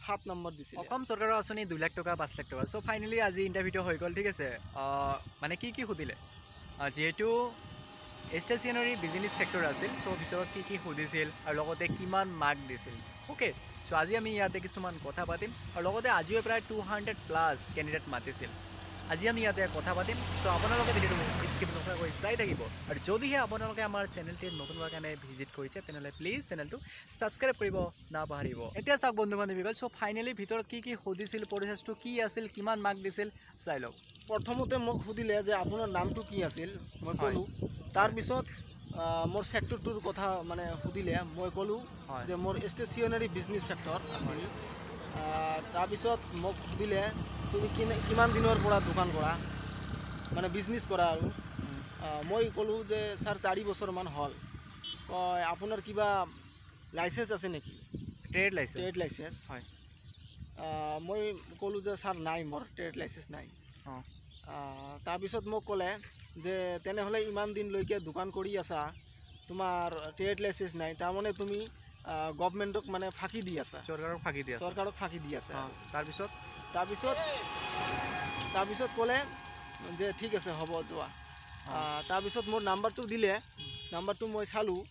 7 number দিছিল। অসম চৰকাৰৰ আঁচনি 2 লাখ টকা 5 লাখ টকা। চ' ফাইনেলি আজি ইণ্টাৰভিউটো হৈ গ'ল, ঠিক আছে। মানে কি সুধিলে, যিহেতু ষ্টেচনাৰী বিজনেছ ছেক্টৰ আছিল, চ' ভিতৰত কি সুধিছিল আৰু লগতে কিমান মাৰ্ক দিছিল। অ'কে, চ' আজি আমি ইয়াতে কিছুমান কথা পাতিম আৰু লগতে আজিও প্ৰায় 200+ কেণ্ডিডেট মাতিছিল। আজি আমি ইয়াতে কথা পাতিম। চ' আপোনালোকে ভিডিঅ'টো স্কিপ নকৰাকৈ চাই থাকিব আৰু যদিহে আপোনালোকে আমাৰ চেনেলটি নতুন হোৱাৰ কাৰণে ভিজিট কৰিছে তেনেহ'লে প্লিজ চেনেলটো ছাবস্ক্ৰাইব কৰিব নাপাহৰিব। এতিয়া চাওক বন্ধু বান্ধৱীসকল, চ' ফাইনেলি ভিতৰত কি সুধিছিল, প্ৰচেছটো কি আছিল, কিমান মাৰ্ক দিছিল চাই লওক। প্ৰথমতে মোক সুধিলে যে আপোনাৰ নামটো কি আছিল, মই ক'লোঁ। তাৰপিছত মোৰ ছেক্টৰটোৰ কথা মানে সুধিলে, মই ক'লোঁ যে মোৰ ষ্টেচনাৰী বিজনেছ ছেক্টৰ আছিল। তাৰপিছত মোক সুধিলে তুমি কিমান দিনৰ পৰা দোকান কৰা, মানে বিজনেছ কৰা আৰু। মই ক'লোঁ যে ছাৰ 4 বছৰমান হ'ল। কয় আপোনাৰ কিবা লাইচেঞ্চ আছে নেকি? Trade licence. ট্ৰেড লাইচেঞ্চ হয়। মই ক'লোঁ যে ছাৰ নাই, মোৰ ট্ৰেড লাইচেঞ্চ নাই। তাৰপিছত মোক ক'লে যে তেনেহ'লে ইমান দিনলৈকে দোকান কৰি আছা, তোমাৰ ট্ৰেড লাইচেঞ্চ নাই, তাৰমানে তুমি গভৰ্ণমেণ্টক মানে ফাঁকি দি আছা, চৰকাৰক ফাঁকি দি আছা। তাৰপিছত ক'লে যে ঠিক আছে হ'ব যোৱা। তাৰপিছত মোৰ নাম্বাৰটো দিলে, নাম্বাৰটো মই চালোঁ,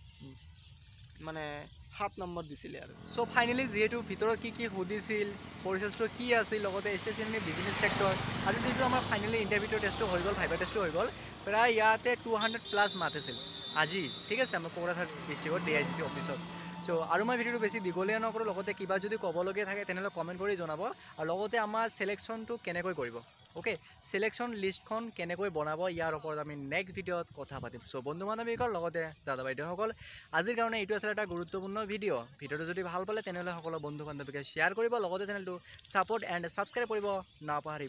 মানে 7 নম্বৰ দিছিলে আৰু। চ' ফাইনেলি যিহেতু ভিতৰত কি সুধিছিল, প্ৰচেছটো কি আছিল, লগতে ষ্টেচনাৰী বিজনেছ ছেক্টৰ, আজি যিহেতু আমাৰ ফাইনেলি ইণ্টাৰভিউটো টেষ্টটো হৈ গ'ল, ভাইভা টেষ্টটো হৈ গ'ল, প্ৰায় ইয়াতে 200+ মাতিছিল আজি, ঠিক আছে, আমাৰ কোকৰাঝাৰ ডিষ্ট্ৰিক্টৰ DICC অফিচত। চ' আৰু মই ভিডিঅ'টো বেছি দীঘলীয়া নকৰোঁ, লগতে কিবা যদি ক'বলগীয়া থাকে তেনেহ'লে কমেণ্ট কৰি জনাব আৰু লগতে আমাৰ চিলেকশ্যনটো কেনেকৈ কৰিব, অ'কে, চিলেকশ্যন লিষ্টখন কেনেকৈ বনাব, ইয়াৰ ওপৰত আমি নেক্সট ভিডিঅ'ত কথা পাতিম। চ' বন্ধু বান্ধৱীসকল, লগতে দাদা বাইদেউসকল, আজিৰ কাৰণে এইটো আছিল এটা গুৰুত্বপূৰ্ণ ভিডিঅ'টো যদি ভাল পালে তেনেহ'লে সকলো বন্ধু বান্ধৱীকে শ্বেয়াৰ কৰিব, লগতে চেনেলটো ছাপোৰ্ট এণ্ড ছাবস্ক্ৰাইব কৰিব নাপাহৰিব।